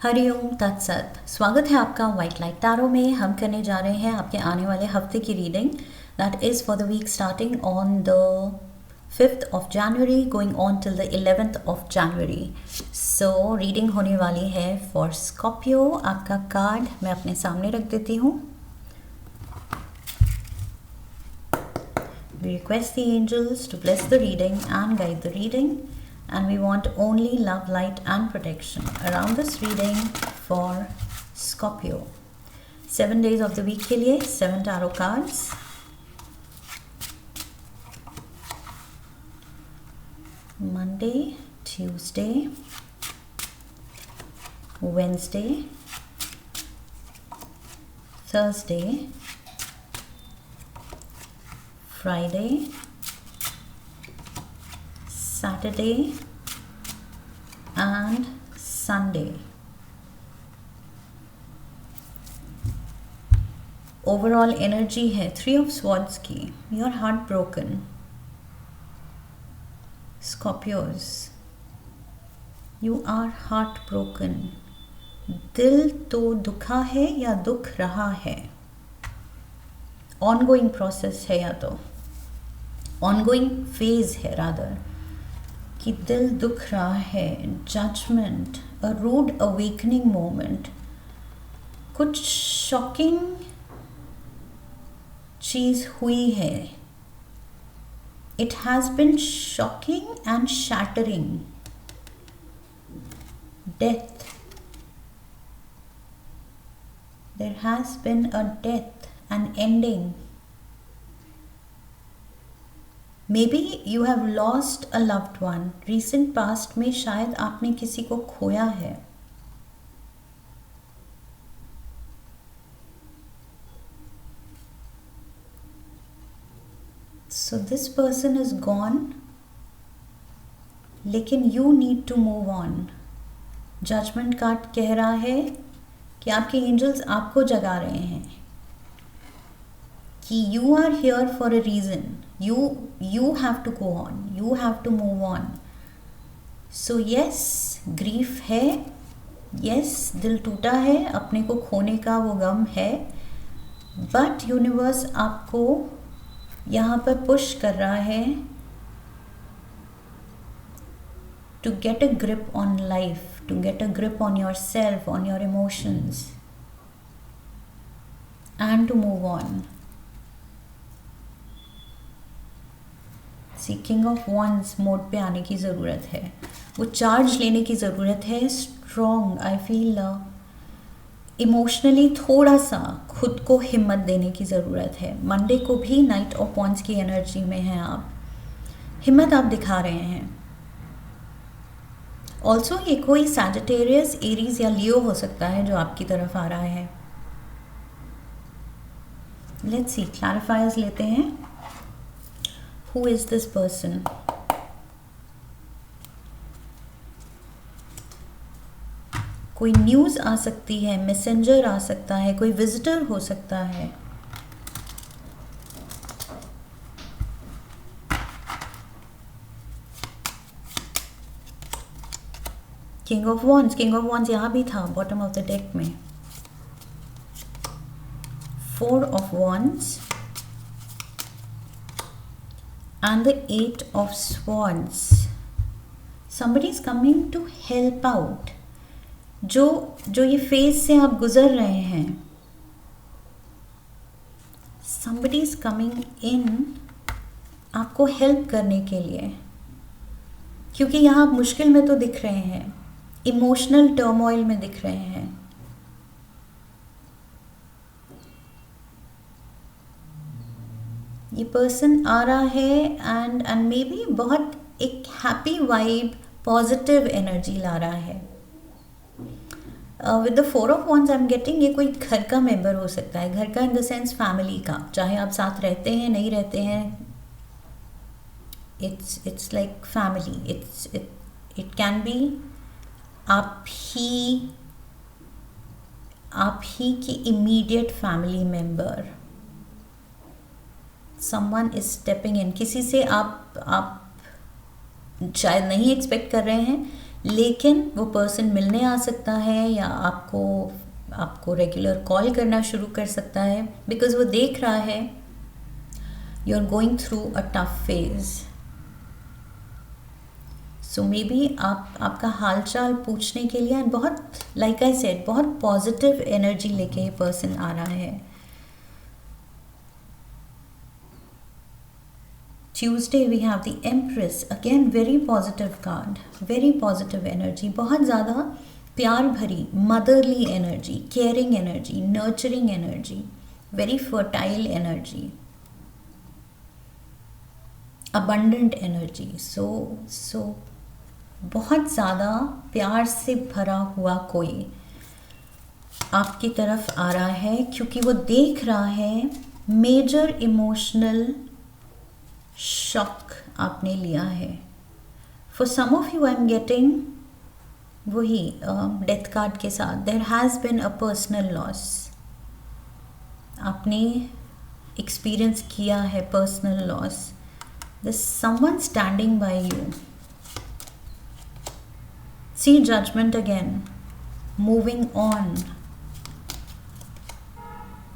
हरिओम तत्सत। स्वागत है आपका वाइट लाइट टैरो में। हम करने जा रहे हैं आपके आने वाले हफ्ते की reading that is for the week starting on the 5th of January going on till the 11th of January। So reading होने वाली है फॉर स्कॉर्पियो। आपका कार्ड मैं अपने सामने रख देती हूँ। We request the angels to bless the reading and guide the reading, and we want only love, light and protection around this reading for Scorpio. 7 days of the week के लिए 7 tarot cards. Monday, Tuesday, Wednesday, Thursday, Friday, Saturday and Sunday. Overall energy है 3 of Swords की। You are heartbroken. Scorpios, you are heartbroken. दिल तो दुखा है या दुख रहा है। ऑनगोइंग प्रोसेस है या तो ऑनगोइंग फेज है रादर कि दिल दुख रहा है। Judgement, a rude awakening moment, कुछ शॉकिंग चीज हुई है। It has been shocking and shattering. Death, there has been a death, an ending. Maybe you have lost a loved one. Recent past में शायद आपने किसी को खोया है। So this person is gone, लेकिन you need to move on. Judgment card कह रहा है कि आपके एंजल्स आपको जगा रहे हैं कि you are here for a reason. You have to go on. You have to move on. So yes, grief है. Yes, दिल टूटा है, अपने को खोने का वो गम है. But यूनिवर्स आपको यहाँ पर पुश कर रहा है to get a grip on life, to get a grip on yourself, on your emotions, and to move on. King of wands mode पे आने की ज़रूरत है। वो चार्ज लेने की ज़रूरत है। स्ट्रॉन्ग, आई फील इमोशनली थोड़ा सा खुद को हिम्मत देने की ज़रूरत है। मंडे को भी नाइट ऑफ वॉन्ड्स की एनर्जी में हैं आप। हिम्मत आप दिखा रहे हैं। ऑल्सो ये कोई सैजिटेरियस, एरीज या लियो हो सकता है जो आपकी तरफ आ रहा है। लेट्स सी, क्लैरिफायर्स लेते हैं। Who is this person? कोई न्यूज़ आ सकती है, मैसेंजर आ सकता है, कोई विजिटर हो सकता है। किंग ऑफ वॉन्ड्स यहाँ भी था बॉटम ऑफ द डेक में। 4 of Wands and the 8 of Swords. Somebody is coming to help out. जो ये फेज से आप गुजर रहे हैं, somebody is coming in आपको हेल्प करने के लिए, क्योंकि यहाँ आप मुश्किल में तो दिख रहे हैं, इमोशनल टर्मोइल में दिख रहे हैं। ये पर्सन आ रहा है एंड मे बी बहुत एक हैप्पी वाइब, पॉजिटिव एनर्जी ला रहा है। With the 4 of Wands I am getting ये कोई घर का मेंबर हो सकता है। घर का इन द सेंस फैमिली का, चाहे आप साथ रहते हैं नहीं रहते हैं। It's like family. It can be आप ही की immediate family member. someone is stepping in। किसी से आप शायद नहीं एक्सपेक्ट कर रहे हैं लेकिन वो पर्सन मिलने आ सकता है या आपको रेगुलर कॉल करना शुरू कर सकता है, बिकॉज वो देख रहा है you are going through a tough phase. So maybe आपका हालचाल पूछने के लिए, बहुत लाइक आई सेड, बहुत पॉजिटिव एनर्जी लेके ये पर्सन आ रहा है। Tuesday we have the Empress, again very positive card, very positive energy, बहुत ज़्यादा प्यार भरी motherly energy, caring energy, nurturing energy, very fertile energy, abundant energy. So बहुत ज़्यादा प्यार से भरा हुआ कोई आपकी तरफ आ रहा है, क्योंकि वो देख रहा है मेजर इमोशनल शॉक आपने लिया है। For some of you I am getting वही डेथ कार्ड के साथ, there has been a personal loss. आपने एक्सपीरियंस किया है personal loss. This someone standing by you. See judgement again, moving on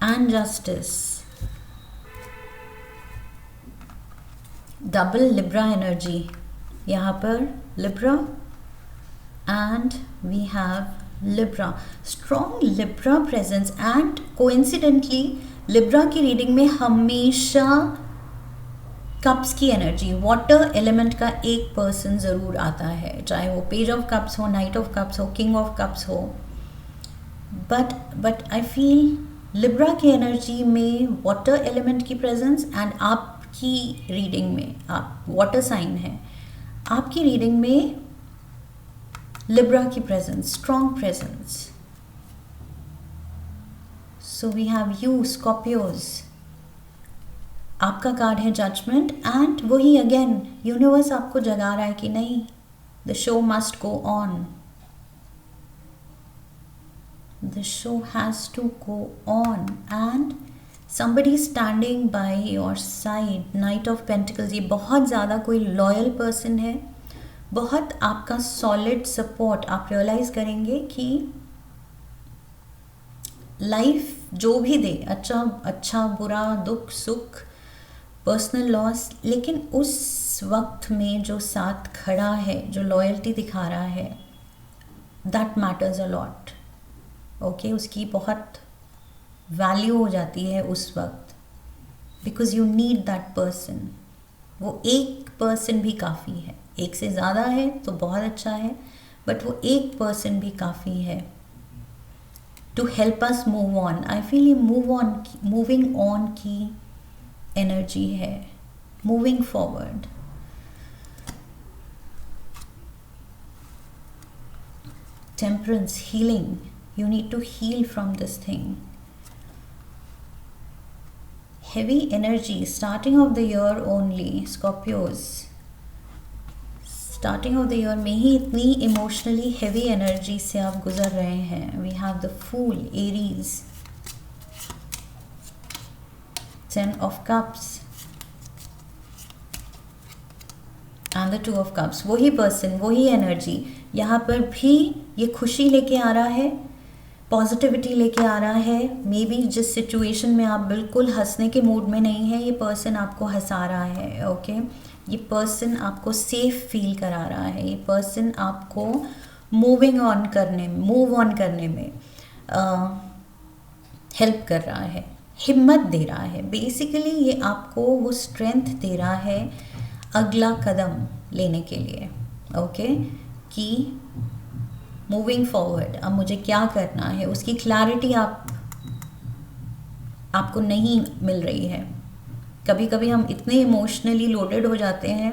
and justice. Double Libra energy यहाँ पर, Libra and we have Libra, strong Libra presence. And coincidentally Libra की reading में हमेशा cups की energy, water element का एक person ज़रूर आता है, चाहे वो पेज ऑफ कप्स हो, नाइट ऑफ कप्स हो, किंग ऑफ कप्स हो। बट आई फील लिब्रा की एनर्जी में वाटर एलिमेंट की प्रेजेंस, एंड आप की रीडिंग में, आप वाटर साइन है, आपकी रीडिंग में लिब्रा की presence, strong presence. So we have you Scorpios. आपका कार्ड है जजमेंट, एंड वही अगेन यूनिवर्स आपको जगा रहा है कि नहीं, the show must go on, the show has to go on, and somebody standing by your side, Knight of Pentacles। ये बहुत ज़्यादा कोई लॉयल पर्सन है, बहुत आपका सॉलिड सपोर्ट। आप रियलाइज़ करेंगे कि लाइफ जो भी दे, अच्छा बुरा, दुख सुख, पर्सनल लॉस, लेकिन उस वक्त में जो साथ खड़ा है, जो लॉयल्टी दिखा रहा है, that matters a lot. Okay, उसकी बहुत वैल्यू हो जाती है उस वक्त, because you need that person. वो एक पर्सन भी काफ़ी है, एक से ज़्यादा है तो बहुत अच्छा है, बट वो एक पर्सन भी काफ़ी है to help us move on. I feel ये मूविंग ऑन की एनर्जी है, moving forward. Temperance, healing, you need to heal from this thing. Heavy energy, starting of the year only, Scorpios, starting of the year में ही इतनी emotionally heavy energy से आप गुजर रहे हैं। We have the Fool, Aries, Ten of Cups and the Two of Cups। वही person, वही energy, यहाँ पर भी ये खुशी लेके आ रहा है, पॉजिटिविटी लेके आ रहा है। मे बी जिस सिचुएशन में आप बिल्कुल हंसने के मूड में नहीं है, ये पर्सन आपको हंसा रहा है। ओके, ये पर्सन आपको सेफ फील करा रहा है, ये पर्सन आपको मूव ऑन करने में हेल्प कर रहा है, हिम्मत दे रहा है। बेसिकली ये आपको वो स्ट्रेंथ दे रहा है अगला कदम लेने के लिए। ओके, कि मूविंग फॉरवर्ड, अब मुझे क्या करना है, उसकी क्लैरिटी आपको नहीं मिल रही है। कभी कभी हम इतने इमोशनली लोडेड हो जाते हैं,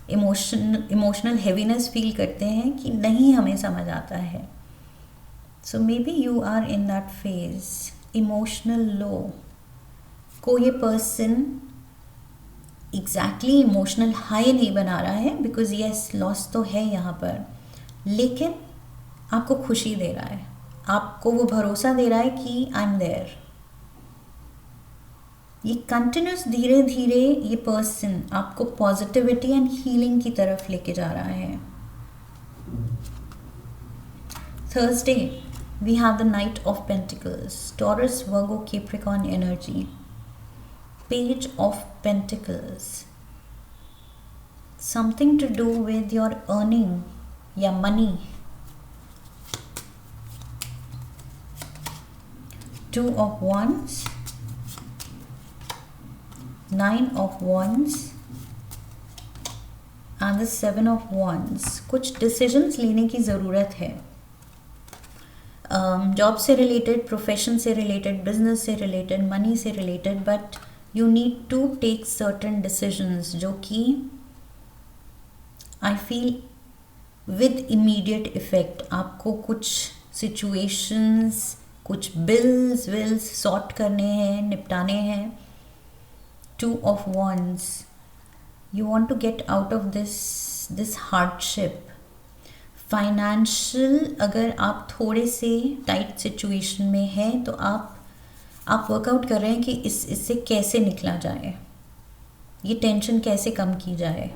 इमोशनल हेवीनेस फील करते हैं कि नहीं हमें समझ आता है। So maybe you are in that phase, emotional low. को ये पर्सन एग्जैक्टली इमोशनल हाई नहीं बना रहा है, बिकॉज यस लॉस तो है यहाँ पर, लेकिन आपको खुशी दे रहा है, आपको वो भरोसा दे रहा है कि आई एम देयर। ये कंटिन्यूस धीरे धीरे ये पर्सन आपको पॉजिटिविटी एंड हीलिंग की तरफ लेके जा रहा है। Thursday, we have the Knight of Pentacles, Taurus, Virgo, Capricorn energy, Page of Pentacles, something to do with your earning, या money. Two of Wands, Nine of Wands and the Seven of Wands. कुछ decisions लेने की ज़रूरत है, job से related, profession से related, business से related, money से related, but you need to take certain decisions जो कि I feel with immediate effect. आपको कुछ सिचुएशंस, कुछ बिल्स विल्स सॉर्ट करने हैं, निपटाने हैं. Two of Wands, you want to get out of this hardship. Financial, अगर आप थोड़े से टाइट सिचुएशन में हैं तो आप वर्कआउट कर रहे हैं कि इससे कैसे निकला जाए, ये टेंशन कैसे कम की जाए.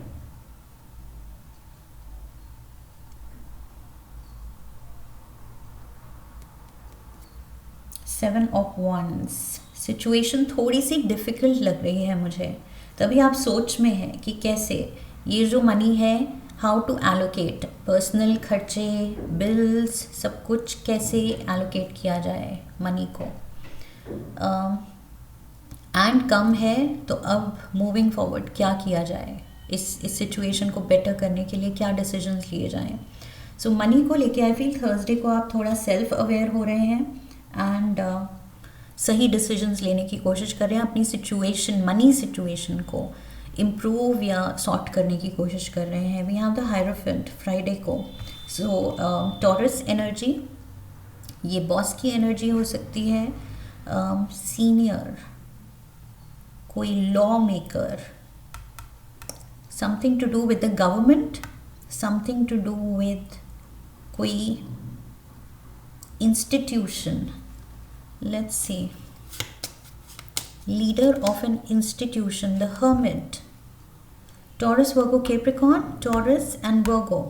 सेवन ऑफ वंस, सिचुएशन थोड़ी सी डिफ़िकल्ट लग रही है मुझे, तभी आप सोच में हैं कि कैसे ये जो मनी है, हाउ टू एलोकेट, पर्सनल खर्चे, बिल्स, सब कुछ कैसे एलोकेट किया जाए मनी को. एंड कम है तो अब मूविंग फॉरवर्ड क्या किया जाए, इस सिचुएशन को बेटर करने के लिए क्या डिसीजंस लिए जाएं. सो मनी को लेके आई फील थर्सडे को आप थोड़ा सेल्फ अवेयर हो रहे हैं एंड सही डिसीजंस लेने की कोशिश कर रहे हैं. अपनी सिचुएशन, मनी सिचुएशन को इम्प्रूव या सॉर्ट करने की कोशिश कर रहे हैं. We have the hierophant Friday को. सो टॉरस एनर्जी, ये बॉस की एनर्जी हो सकती है, सीनियर, कोई law maker, something to do with the government, something to do with कोई institution. Let's see, leader of an institution, the Hermit, Taurus, Virgo, Capricorn, Taurus and Virgo.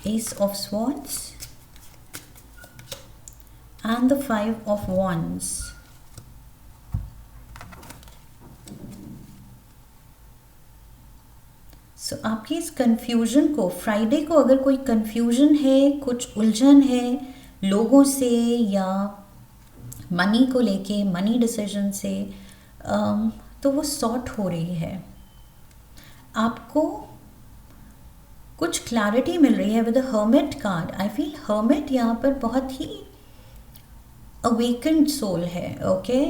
Ace of Swords and the Five of Wands. सो आपकी इस confusion को, Friday को अगर कोई confusion है, कुछ उलझन है लोगों से या मनी को लेके, मनी डिसीजन से, तो वो सॉर्ट हो रही है. आपको कुछ क्लैरिटी मिल रही है with the hermit card. I feel hermit यहाँ पर बहुत ही अवेकेंड सोल है. ओके,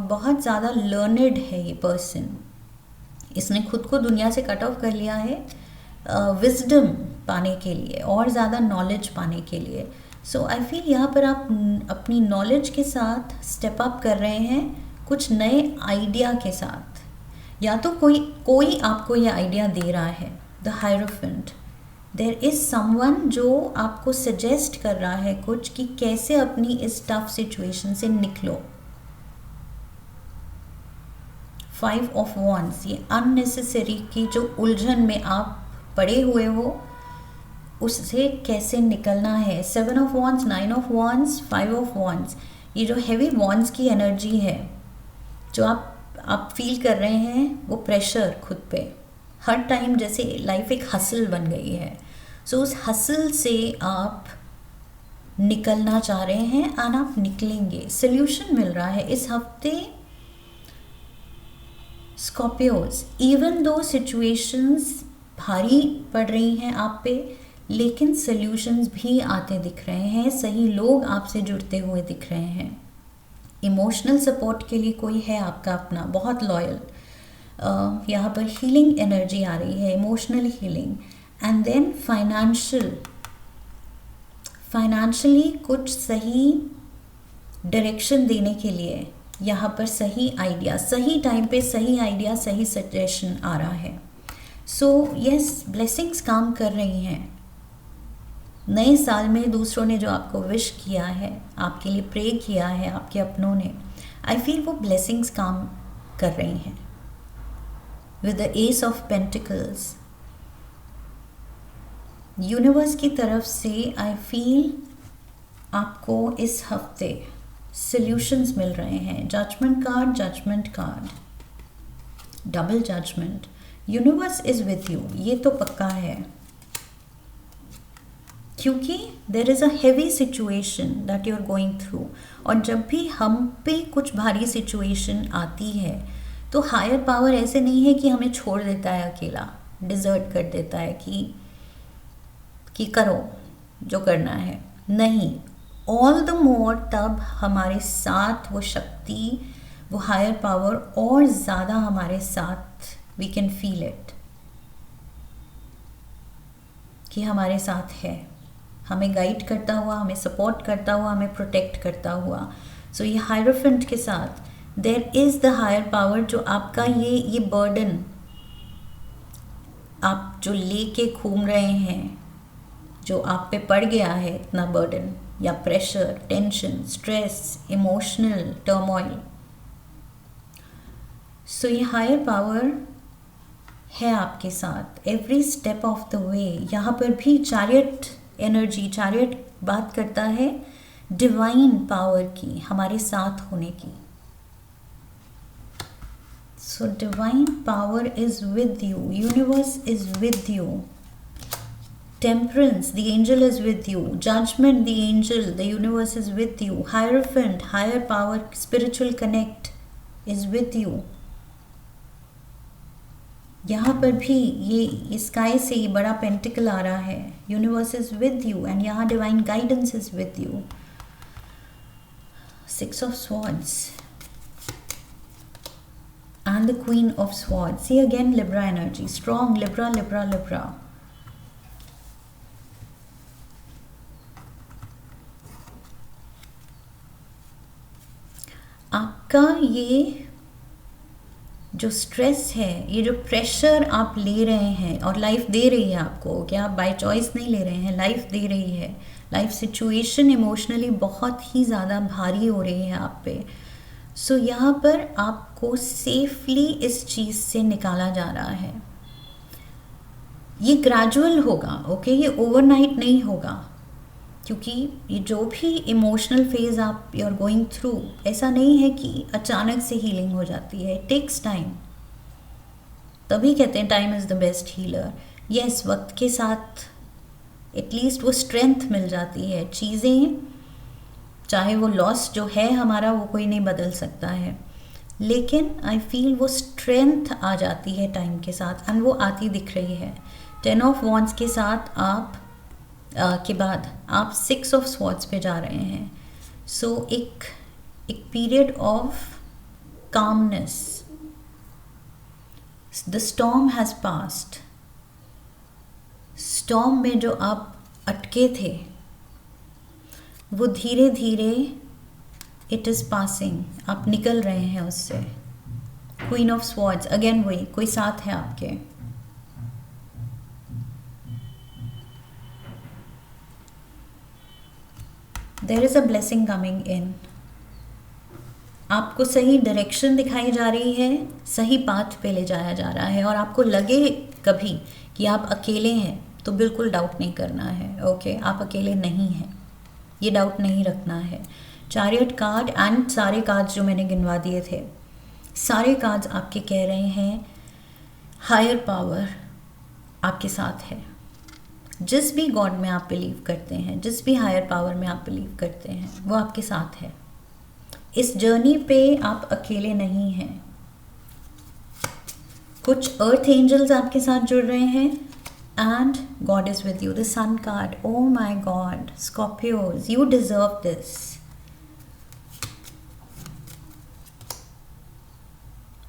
बहुत ज़्यादा लर्नड है ये पर्सन. इसने खुद को दुनिया से कट ऑफ कर लिया है विजडम पाने के लिए और ज़्यादा नॉलेज पाने के लिए. सो आई फील यहाँ पर आप अपनी नॉलेज के साथ स्टेप अप कर रहे हैं, कुछ नए आइडिया के साथ, या तो कोई आपको ये आइडिया दे रहा है. The hierophant, there is someone जो आपको सजेस्ट कर रहा है कुछ कि कैसे अपनी इस टफ सिचुएशन से निकलो. फाइव ऑफ वॉन्ड्स, ये अननेसेसरी की जो उलझन में आप पड़े हुए हो उससे कैसे निकलना है. Seven of wands, nine of wands, five of wands, ये जो हैवी वॉन्ड्स की एनर्जी है जो आप फील कर रहे हैं, वो प्रेशर खुद पे हर टाइम, जैसे लाइफ एक हसल बन गई है. सो उस हसल से आप निकलना चाह रहे हैं एंड आप निकलेंगे. सोल्यूशन मिल रहा है इस हफ्ते. स्कॉर्पियोज, इवन दो सिचुएशंस भारी पड़ रही हैं आप पे, लेकिन सल्यूशंस भी आते दिख रहे हैं. सही लोग आपसे जुड़ते हुए दिख रहे हैं. इमोशनल सपोर्ट के लिए कोई है आपका अपना, बहुत लॉयल. यहाँ पर हीलिंग एनर्जी आ रही है, emotional healing. And then financially कुछ सही डायरेक्शन देने के लिए यहाँ पर सही आइडिया, सही टाइम पे सही आइडिया, सही सजेशन आ रहा है. सो यस, ब्लेसिंग्स काम कर रही हैं. नए साल में दूसरों ने जो आपको विश किया है, आपके लिए प्रे किया है, आपके अपनों ने, आई फील वो ब्लेसिंग्स काम कर रही हैं. With the S of pentacles, universe की तरफ से आई फील आपको इस हफ्ते सॉल्यूशंस मिल रहे हैं. Judgement card, double judgement. Universe is with you, ये तो पक्का है, क्योंकि there is a heavy situation that you are going through. और जब भी हम पे कुछ भारी सिचुएशन आती है तो हायर पावर ऐसे नहीं है कि हमें छोड़ देता है अकेला, डिजर्ट कर देता है कि करो जो करना है. नहीं, ऑल द मोर तब हमारे साथ वो शक्ति, वो हायर पावर और ज़्यादा हमारे साथ, वी कैन फील इट कि हमारे साथ है, हमें गाइड करता हुआ, हमें सपोर्ट करता हुआ, हमें प्रोटेक्ट करता हुआ. सो ये हायरोफेंट के साथ there is the higher power जो आपका ये बर्डन आप जो लेके घूम रहे हैं, जो आप पे पड़ गया है इतना बर्डन या pressure, tension, stress, emotional turmoil. So ये हायर पावर है आपके साथ every step of the way. यहाँ पर भी चैरियट एनर्जी, चैरियट बात करता है डिवाइन पावर की, हमारे साथ होने की. So divine power is with you, universe is with you. Temperance, the angel is with you. Judgment, the angel, the universe is with you. Hierophant, higher power, spiritual connect is with you. यहाँ पर भी ये sky से ये बड़ा pentacle आ रहा है, universe is with you, and यहाँ divine guidance is with you. 6 of Swords and the Queen of Swords. See again Libra energy, strong Libra. आपका ये जो स्ट्रेस है, ये जो प्रेशर आप ले रहे हैं और लाइफ दे रही है आपको, कि आप बाय चॉइस नहीं ले रहे हैं, लाइफ दे रही है. लाइफ सिचुएशन इमोशनली बहुत ही ज़्यादा भारी हो रही है आप पे. सो यहाँ पर आपको सेफली इस चीज़ से निकाला जा रहा है. ये ग्रेजुअल होगा, ओके, ये ओवरनाइट नहीं होगा, क्योंकि ये जो भी इमोशनल फेज आप यू आर गोइंग थ्रू, ऐसा नहीं है कि अचानक से हीलिंग हो जाती है. It takes time. तभी कहते हैं time is the best healer. Yes, वक्त के साथ एटलीस्ट वो स्ट्रेंथ मिल जाती है. चीज़ें, चाहे वो लॉस जो है हमारा, वो कोई नहीं बदल सकता है, लेकिन आई फील वो स्ट्रेंथ आ जाती है टाइम के साथ, एंड वो आती दिख रही है. 10 of Wands के साथ आप के बाद आप 6 of Swords पे जा रहे हैं. सो एक period of calmness. The storm has past. Storm में जो आप अटके थे वो धीरे धीरे इट इज़ पासिंग, आप निकल रहे हैं उससे. क्वीन ऑफ स्वॉर्ड्स अगेन, वही कोई साथ है आपके. There is a blessing coming in. आपको सही डायरेक्शन दिखाई जा रही है, सही पाथ पे ले जाया जा रहा है. और आपको लगे कभी कि आप अकेले हैं तो बिल्कुल डाउट नहीं करना है. ओके, आप अकेले नहीं हैं, ये डाउट नहीं रखना है. चैरियट कार्ड एंड सारे कार्ड्स जो मैंने गिनवा दिए थे, सारे कार्ड्स आपके कह रहे हैं हायर पावर आपके साथ है. जिस भी गॉड में आप बिलीव करते हैं, जिस भी हायर पावर में आप बिलीव करते हैं, वो आपके साथ है. इस जर्नी पे आप अकेले नहीं हैं. कुछ अर्थ एंजल्स आपके साथ जुड़ रहे हैं, and God is with you. The Sun card, oh my God, Scorpios, you deserve this.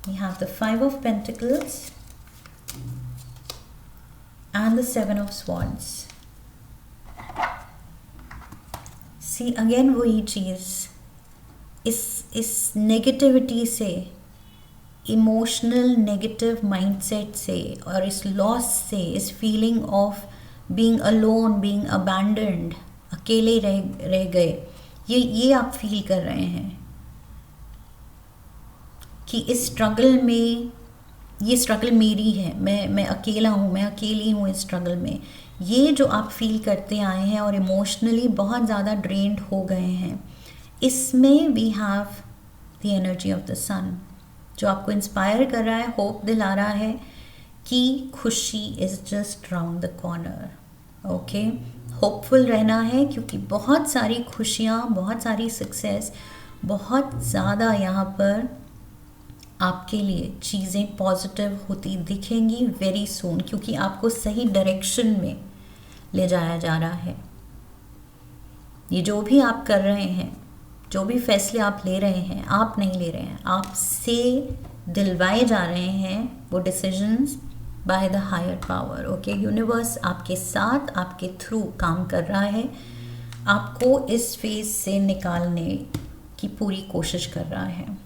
We have the 5 of Pentacles and the 7 of Swords. See again वही चीज़, इस नेगेटिविटी से, इमोशनल नेगेटिव माइंडसेट से और इस लॉस से, इस feeling of being alone, being abandoned, अकेले रह गए, ये आप फील कर रहे हैं कि इस स्ट्रगल में ये स्ट्रगल मेरी है, मैं अकेला हूँ, मैं अकेली हूँ इस स्ट्रगल में, ये जो आप फील करते आए हैं और इमोशनली बहुत ज़्यादा ड्रेन्ड हो गए हैं, इसमें we have the energy of the sun जो आपको इंस्पायर कर रहा है, होप दिला रहा है कि खुशी is just round the corner. Okay, hopeful रहना है क्योंकि बहुत सारी खुशियाँ, बहुत सारी सक्सेस, बहुत ज़्यादा यहाँ पर आपके लिए चीज़ें पॉजिटिव होती दिखेंगी वेरी सून, क्योंकि आपको सही डायरेक्शन में ले जाया जा रहा है। ये जो भी आप कर रहे हैं, जो भी फैसले आप ले रहे हैं, आप नहीं ले रहे हैं, आपसे दिलवाए जा रहे हैं वो decisions by the higher power. Okay, universe आपके साथ, आपके थ्रू काम कर रहा है, आपको इस फेज से निकालने की पूरी कोशिश कर रहा है।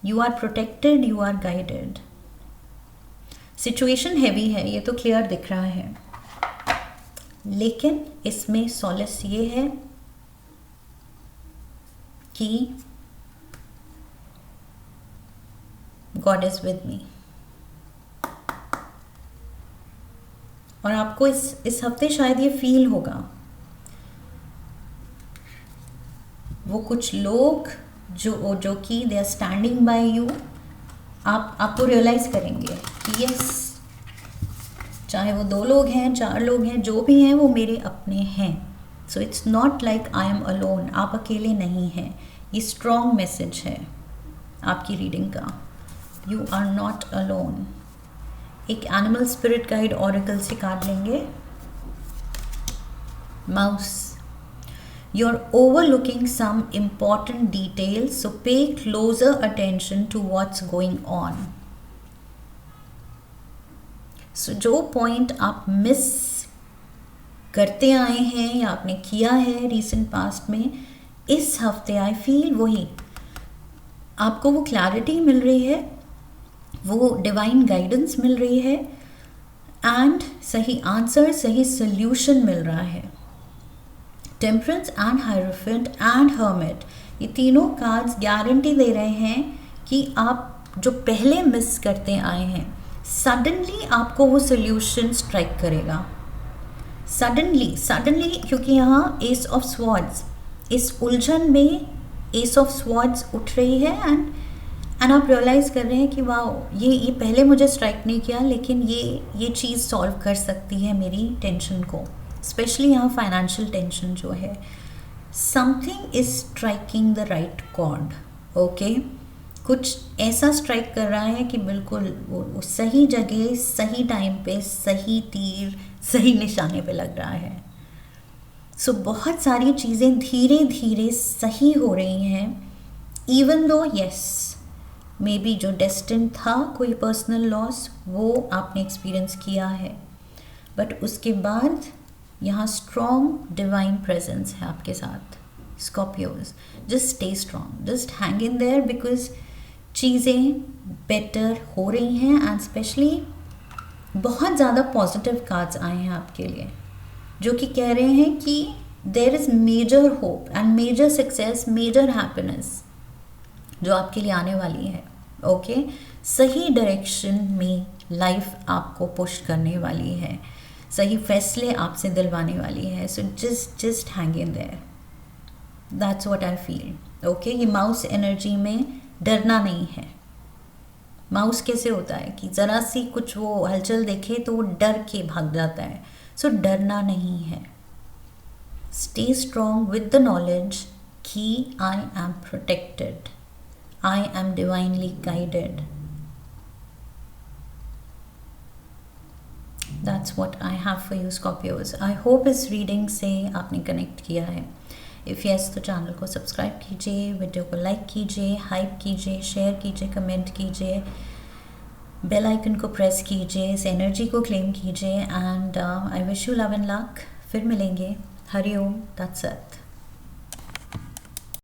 You are protected, you are guided. Situation heavy है, ये तो क्लियर दिख रहा है, लेकिन इसमें सॉलिस ये है कि गॉड इज विद मी। और आपको इस हफ्ते शायद ये फील होगा, वो कुछ लोग जो कि they are standing by you, आपको रियलाइज करेंगे कि यस, चाहे वो 2 लोग हैं, 4 लोग हैं, जो भी हैं वो मेरे अपने हैं। So it's not like I am alone, आप अकेले नहीं हैं। ये स्ट्रॉन्ग मैसेज है आपकी रीडिंग का, यू आर नॉट अलोन। एक एनिमल स्पिरिट गाइड ऑरेकल से कार्ड लेंगे, mouse. You're overlooking some important details, so pay closer attention to what's going on. So जो पॉइंट आप मिस करते आए हैं या आपने किया है रिसेंट पास्ट में, इस हफ्ते आई फील वही आपको वो क्लैरिटी मिल रही है, वो डिवाइन गाइडेंस मिल रही है, एंड सही आंसर, सही सोल्यूशन मिल रहा है। Temperance and hierophant and hermit, ये तीनों कार्ड्स गारंटी दे रहे हैं कि आप जो पहले मिस करते आए हैं, सडनली आपको वो सोल्यूशन स्ट्राइक करेगा। सडनली, क्योंकि यहाँ एस ऑफ स्वॉर्ड्स, इस उलझन में एस ऑफ स्वॉर्ड्स उठ रही है, एंड आप रियलाइज़ कर रहे हैं कि वाह, ये पहले मुझे स्ट्राइक नहीं किया, लेकिन ये चीज़ सॉल्व कर सकती है मेरी टेंशन को, स्पेशली यहाँ फाइनेंशियल टेंशन जो है। Something is striking the right chord. Okay, कुछ ऐसा स्ट्राइक कर रहा है कि बिल्कुल वो सही जगह, सही टाइम पे, सही तीर, सही निशाने पे लग रहा है। सो बहुत सारी चीज़ें धीरे धीरे सही हो रही हैं, even though yes may be जो डेस्टिन था कोई पर्सनल लॉस, वो आपने एक्सपीरियंस किया है, बट उसके बाद यहाँ स्ट्रॉन्ग डिवाइन प्रेजेंस है आपके साथ। Scorpios, just stay strong, just hang in their, because चीज़ें बेटर हो रही हैं, एंड स्पेशली बहुत ज़्यादा पॉजिटिव कार्ड्स आए हैं आपके लिए, जो कि कह रहे हैं कि there is major hope and major success, major happiness जो आपके लिए आने वाली है। ओके, सही डायरेक्शन में लाइफ आपको पुश करने वाली है, सही फैसले आपसे दिलवाने वाली है। So just hang in their, that's what I feel. Okay, ये माउस एनर्जी में डरना नहीं है। माउस कैसे होता है कि ज़रा सी कुछ वो हलचल देखे तो वो डर के भाग जाता है। सो डरना नहीं है, stay strong with the knowledge कि I am protected, I am divinely guided. That's what I have for you, Scorpios. I hope इस रीडिंग से आपने कनेक्ट किया है। इफ़ यस तो चैनल को सब्सक्राइब कीजिए, वीडियो को लाइक कीजिए, हाइप कीजिए, शेयर कीजिए, कमेंट कीजिए, बेल आइकन को प्रेस कीजिए, इस एनर्जी को क्लेम कीजिए, and I wish you love and luck. फिर मिलेंगे। हरि ओम तत्सत।